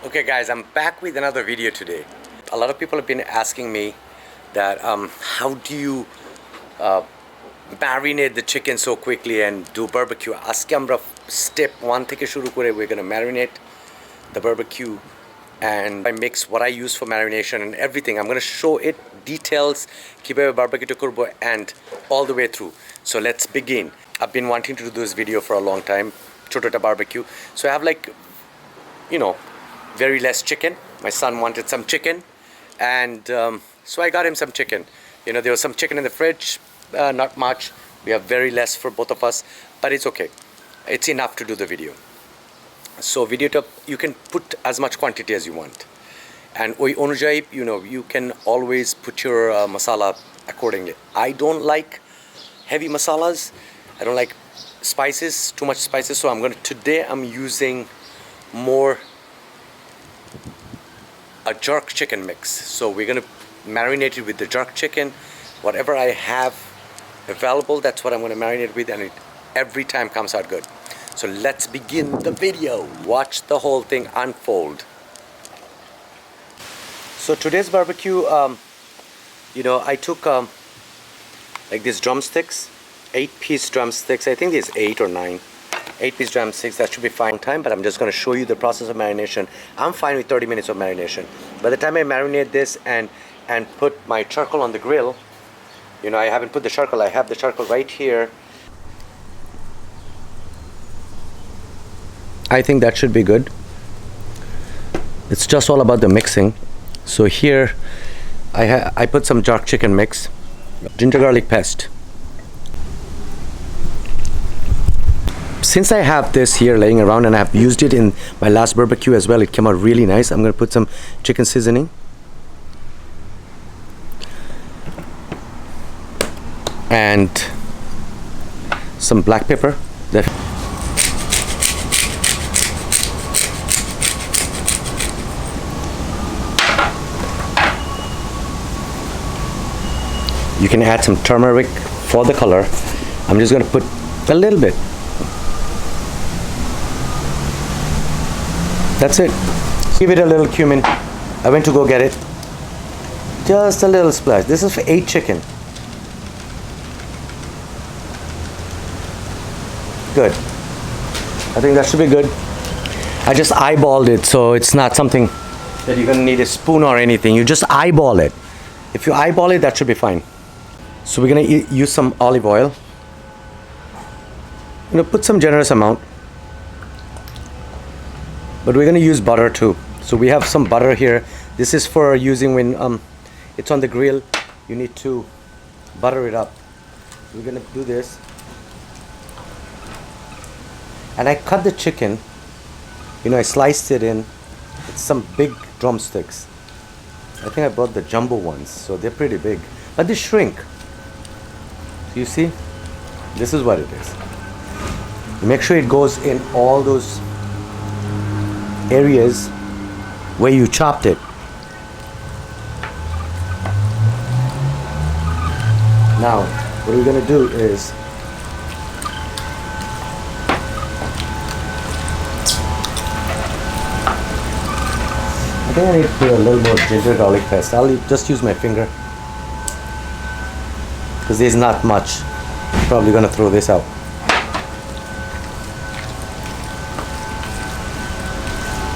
Okay guys, I'm back with another video today. A lot of people have been asking me that how do you marinate the chicken so quickly and do barbecue. আজকে আমরা step 1 থেকে শুরু করে we're going to marinate the barbecue and I mix what I use for marination and everything. I'm going to show it details কিভাবে barbecue করব and all the way through. So let's begin. I've been wanting to do this video for a long time. Chotota barbecue. So I have very less chicken. My son wanted some chicken, and so I got him some chicken. There was some chicken in the fridge, not much. We have very less for both of us, but it's okay. It's enough to do the video. So you can put as much quantity as you want, and oi onujai, you can always put your masala accordingly. I don't like heavy masalas. I don't like spices, too much spices. So today I'm using more a jerk chicken mix. So we're going to marinate it with the jerk chicken. Whatever I have available, that's what I'm going to marinate with, and it every time comes out good. So let's begin the video. Watch the whole thing unfold. So today's barbecue, I took like these drumsticks, 8-piece drumsticks. I think there's 8 or 9. 8-piece drumsticks, that should be fine time, but I'm just going to show you the process of marination. I'm fine with 30 minutes of marination. By the time I marinate this and put my charcoal on the grill, I haven't put the charcoal, I have the charcoal right here. I think that should be good. It's just all about the mixing. So here I put some jerk chicken mix, ginger garlic paste. Since I have this here laying around and I have used it in my last barbecue as well, it came out really nice. I'm going to put some chicken seasoning. And some black pepper. You can add some turmeric for the color. I'm just going to put a little bit. That's it. Give it a little cumin. I went to go get it. Just a little splash. This is for 8 chicken. Good. I think that should be good. I just eyeballed it, so it's not something that you're gonna need a spoon or anything. You just eyeball it. If you eyeball it, that should be fine. So we're gonna use some olive oil. Put some generous amount. But we're going to use butter too. So we have some butter here. This is for using when it's on the grill. You need to butter it up. We're going to do this. And I cut the chicken. I sliced it in. It's some big drumsticks. I think I bought the jumbo ones. So they're pretty big. But they shrink. So you see? This is what it is. Make sure it goes in all those areas where you chopped it. Now, what we're going to do is I think I need to put a little more ginger garlic paste. I'll just use my finger because there's not much. I'm probably going to throw this out.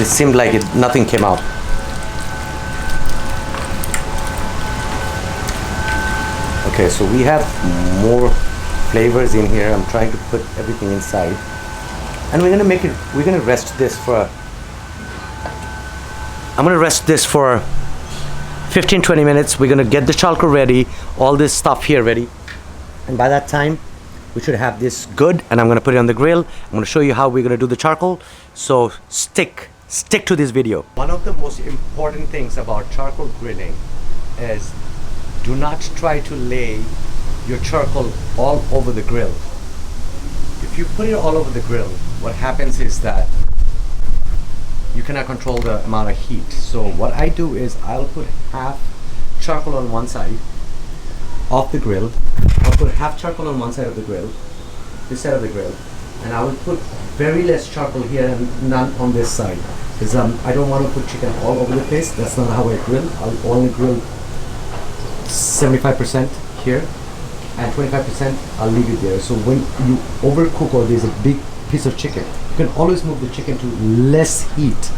It seemed like nothing came out. Okay, so we have more flavors in here. I'm trying to put everything inside, and we're gonna rest this for. I'm gonna rest this for 15-20 minutes. We're gonna get the charcoal ready, all this stuff here ready, and by that time, we should have this good. And I'm gonna put it on the grill. I'm gonna show you how we're gonna do the charcoal. So stick to this video. One of the most important things about charcoal grilling is do not try to lay your charcoal all over the grill. If you put it all over the grill, what happens is that you cannot control the amount of heat. So what I do is I'll put half charcoal on one side of the grill. I'll put half charcoal on one side of the grill, this side of the grill, and I will put very less charcoal here and none on this side. Because I don't want to put chicken all over the place. That's not how I grill. I'll only grill 75% here and 25% I'll leave it there. So when you overcook or there's a big piece of chicken, you can always move the chicken to less heat.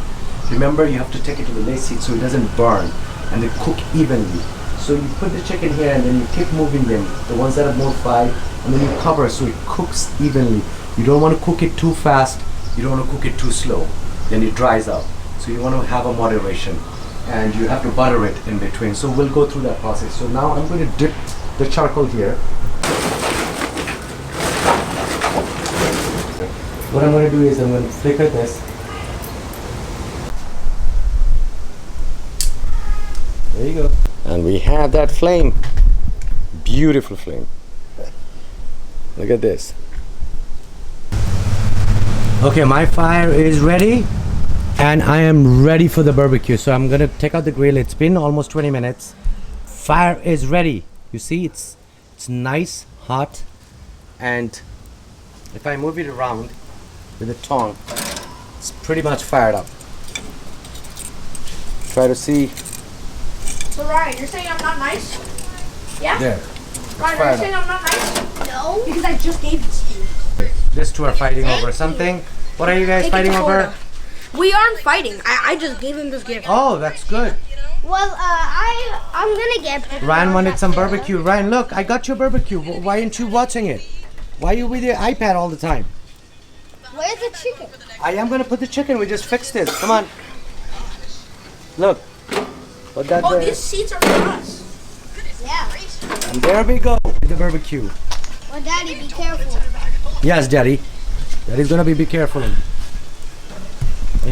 Remember, you have to take it to the less heat so it doesn't burn and they cook evenly. So you put the chicken here and then you keep moving them, the ones that are more fried, and then you cover so it cooks evenly. You don't want to cook it too fast, you don't want to cook it too slow, then it dries out. So you want to have a moderation and you have to butter it in between. So we'll go through that process. So now I'm going to dip the charcoal here. What I'm going to do is I'm going to flicker this. There you go. And we have that flame. Beautiful flame. Look at this. Okay, my fire is ready and I am ready for the barbecue. So I'm gonna take out the grill. It's been almost 20 minutes. Fire is ready. You see, it's nice, hot, and if I move it around with a tongue, it's pretty much fired up. Try to see. So Ryan, you're saying I'm not nice? Yeah? There. Ryan, are you saying I'm not nice? No. Because I just gave this to you. These two are fighting over something. What are you guys fighting over? We aren't fighting. I just gave him this gift. Oh, that's good. Well, I'm gonna get pepperoni. Ryan wanted some barbecue. Ryan, look, I got your barbecue. Why aren't you watching it? Why are you with your iPad all the time? Where's the chicken? I am gonna put the chicken. We just fixed it. Come on. Look. Put that there. These seats are for us. Yeah. And there we go with the barbecue. Well, Daddy, be careful. Yes, Daddy. Daddy's gonna be careful. And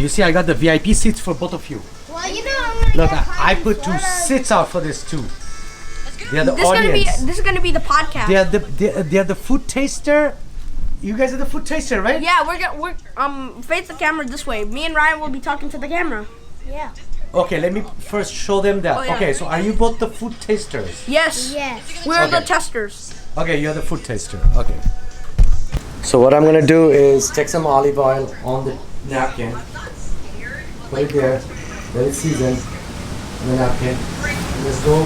you see, I got the VIP seats for both of you. Well, you know, I'm gonna Look, get I put two seats out for this too. They are the This audience. is gonna be the podcast. They are the food taster. You guys are the food taster, right? Yeah, we're face the camera this way. Me and Ryan will be talking to the camera. Yeah. Okay, let me first show them that. Oh, yeah. Okay, so are you both the food tasters? Yes. Yes. We're the Okay. testers. Okay, you're the food taster. Okay. So what I'm gonna do is take some olive oil on the napkin, put it there, let it season on the napkin. And let's go.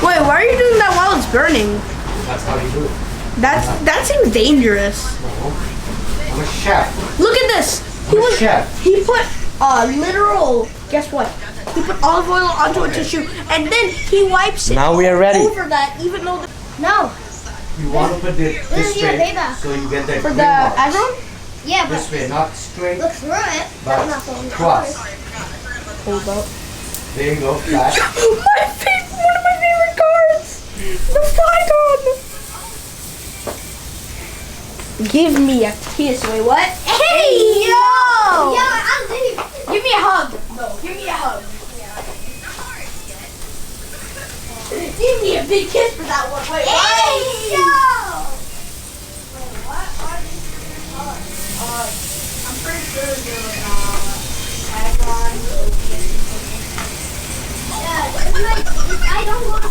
Wait, why are you doing that while it's burning? That's how you do it. That seems dangerous. I'm a chef. Look at this. I'm a chef. He put literal. Guess what? He put olive oil onto a tissue and then he wipes it Now we are ready. over that, even though No. You want to put it this your way paper. so you get that for green the mark. everyone. Yeah, This but way, not straight, look through it. but That's not the cross. Hold up. There you go, flat. One of my favorite cards. The Flygon. Give me a kiss. Wait, what? Hey, yo! Yeah, I'll leave. Give me a hug. No, give me a hug. Give me a big kiss for that one. Wait, Hey, yo! I'm pretty sure they're doing tagline. Yeah, it's like, I don't want to.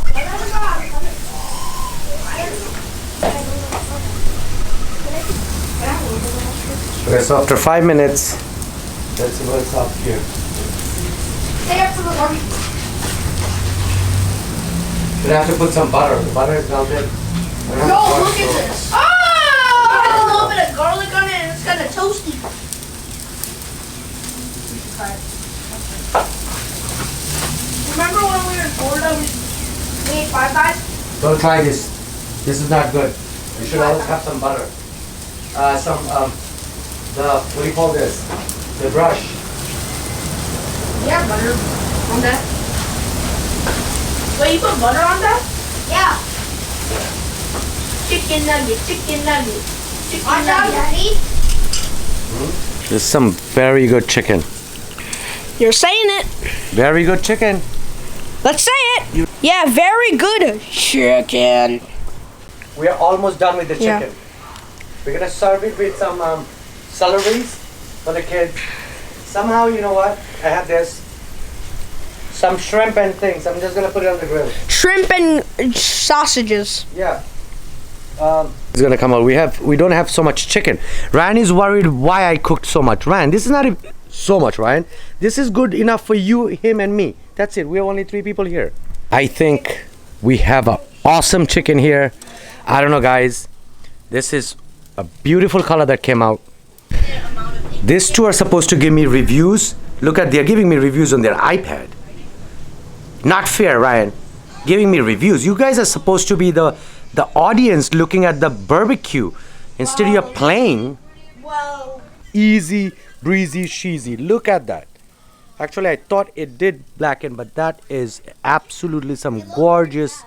Okay, so after 5 minutes, let's see what's up here. Stay up for the barbecue. We have to put some butter. The butter is melted. No, look at this. Oh! Got a little bit of garlic on it and it's kind of toasty. Remember when we were in Florida, we ate Five Guys? Don't try this. This is not good. You should always have some butter. What do you call this? The brush. Yeah, butter on that. Wait, you put butter on that? Yeah. Chicken nugget, chicken nugget, chicken Watch out, nugget. Daddy. This is some very good chicken. You're saying it. Very good chicken. Let's say it. Yeah, very good chicken. We are almost done with the Yeah. chicken. We're gonna serve it with some celeries for the kids. Somehow, you know what? I have this. Some shrimp and things. I'm just gonna put it on the grill. Shrimp and sausages. Yeah. It's gonna come out. We don't have so much chicken. Ryan is worried why I cooked so much. Ryan, this is not So much, Ryan. This is good enough for you, him, and me. That's it. We're only 3 people here. I think we have an awesome chicken here. I don't know, guys. This is a beautiful color that came out. These two are supposed to give me reviews. Look at, they're giving me reviews on their iPad. Not fair, Ryan. Giving me reviews. You guys are supposed to be the audience looking at the barbecue. Instead you're playing. Whoa. Easy, breezy, cheesy. Look at that. Actually, I thought it did blacken, but that is absolutely some gorgeous,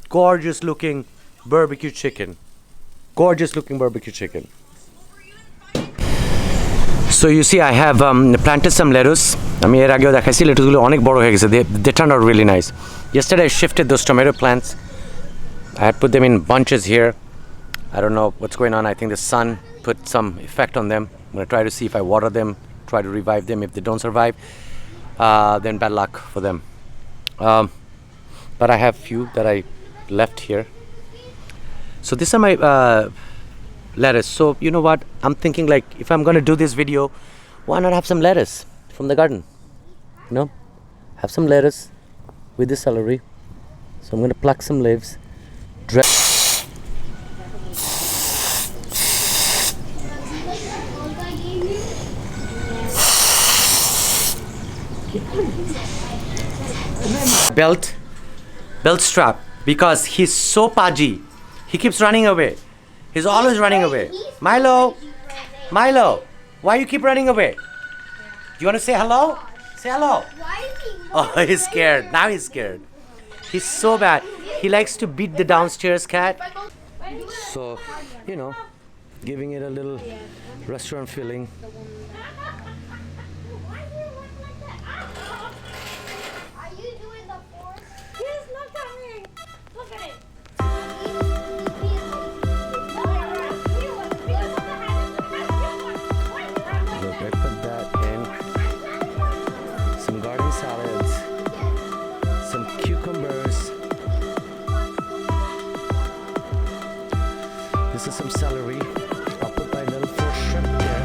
gorgeous looking barbecue chicken. Gorgeous looking barbecue chicken. So you see, I have planted some lettuce. আমি এর আগেও দেখাইছি লেটুসগুলো অনেক বড় হয়ে গেছে. They turned out really nice. Yesterday I shifted those tomato plants. I had put them in bunches here. I don't know what's going on. I think the sun put some effect on them. I'm going to try to see if I water them, try to revive them. If they don't survive, then bad luck for them. But I have few that I left here. So these are my lettuce. So you know what? I'm thinking like if I'm going to do this video, why not have some lettuce from the garden? You know? Have some lettuce with the celery. So I'm going to pluck some leaves. Belt strap, because he's so pudgy. He keeps running away. He's always running away. Milo, why you keep running away? You want to say hello? Say hello. Why is he Oh, he's scared. Now he's scared. He's so bad. He likes to beat the downstairs cat. So, you know, giving it a little restaurant feeling. Are you doing the force? He's not coming. Look at it. Look, I put that in. Some garden salads. Some cucumbers. This is some celery. I'll put my little fresh shrimp there.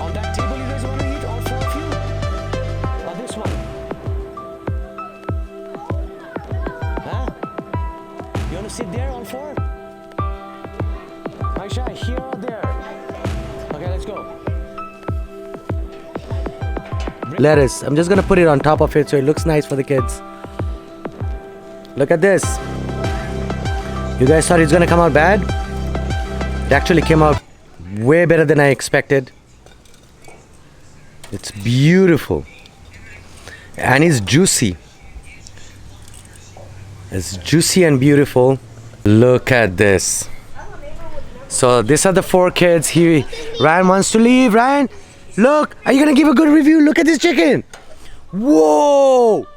On that table, you guys want to eat, all 4 of you? Or this one? Huh? You want to sit there, all 4? Maisha, here or there? Okay, let's go. Lettuce. I'm just gonna put it on top of it so it looks nice for the kids. Look at this. You guys thought it's gonna come out bad? It actually came out way better than I expected. It's beautiful. And it's juicy. It's juicy and beautiful. Look at this. So these are the 4 kids. Ryan wants to leave. Ryan, look. Are you gonna give a good review? Look at this chicken. Whoa.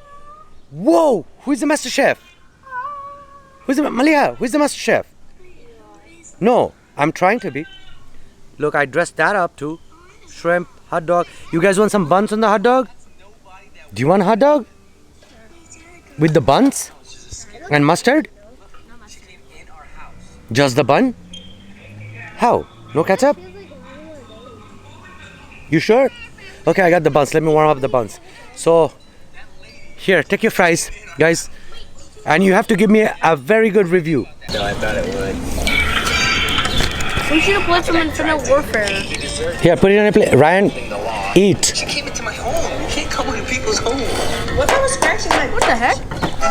Whoa. Who's the master chef? Malia, who's the master chef? No, I'm trying to be. Look, I dressed that up too. Shrimp, hot dog. You guys want some buns on the hot dog? Do you want a hot dog? With the buns? And mustard? Just the bun? How? No ketchup? You sure? Okay, I got the buns. Let me warm up the buns. So, here, take your fries, guys. And you have to give me a very good review. No, I thought it would. We should have played some Infinite Warfare. Here, put it on a plate. Ryan, eat. She came into my home. You can't come into people's home. What I was scratching my... What the heck?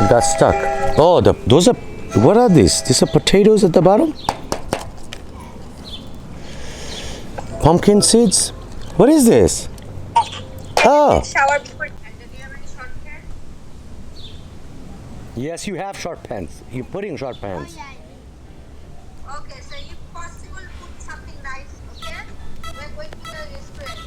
It got stuck. Oh, those are... What are these? These are potatoes at the bottom? Pumpkin seeds? What is this? Oh. Shower before... Yes, you have short pants. You're putting short pants. Okay, so you possible put something nice, okay? We're going to the restaurant.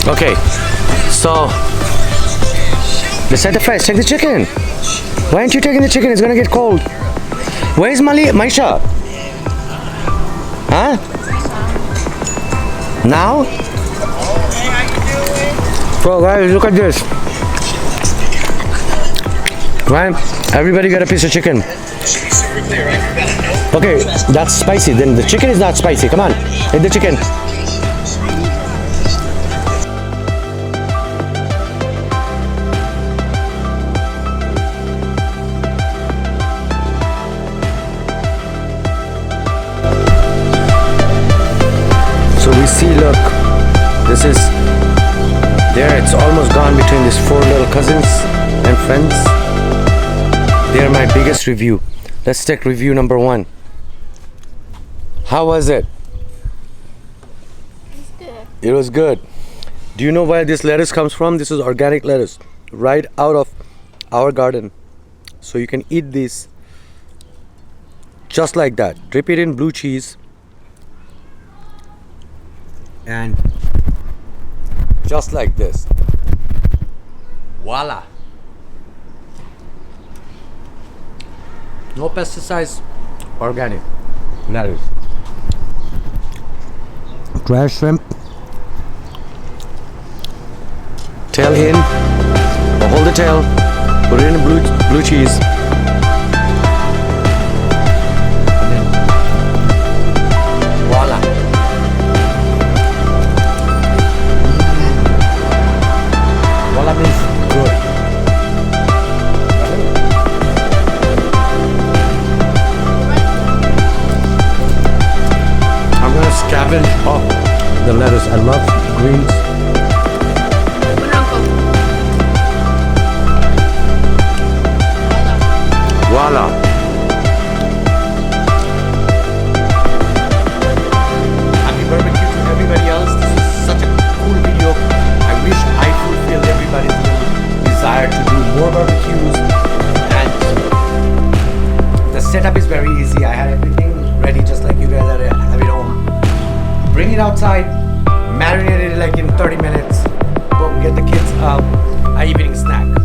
Okay, so let's set the fries. Take the chicken. Why aren't you taking the chicken? It's gonna get cold. Where's Maisha? Huh? Now? Bro, guys, look at this. Right? Everybody got a piece of chicken. Okay, that's spicy. Then the chicken is not spicy. Come on, eat the chicken. So we see, look, this is there. It's almost gone between these 4 little cousins and friends. They're my biggest review. Let's take review number 1. How was it? It's good. It was good. Do you know where this lettuce comes from? This is organic lettuce, right out of our garden. So you can eat this just like that. Dip it in blue cheese. And just like this. Voila. No pesticides, organic lettuce. Dry shrimp. Tail in. Hold the tail. Put it in blue cheese. And then voila. Voila means good. I'm gonna scavenge off the lettuce. I love greens. Voila. Happy barbecue to everybody else. This is such a cool video. I wish I fulfilled everybody's little desire to do more barbecues. And the setup is very easy. I had everything ready just like you guys have it home. Bring it outside, marinate it like in 30 minutes. Boom, get the kids evening snack.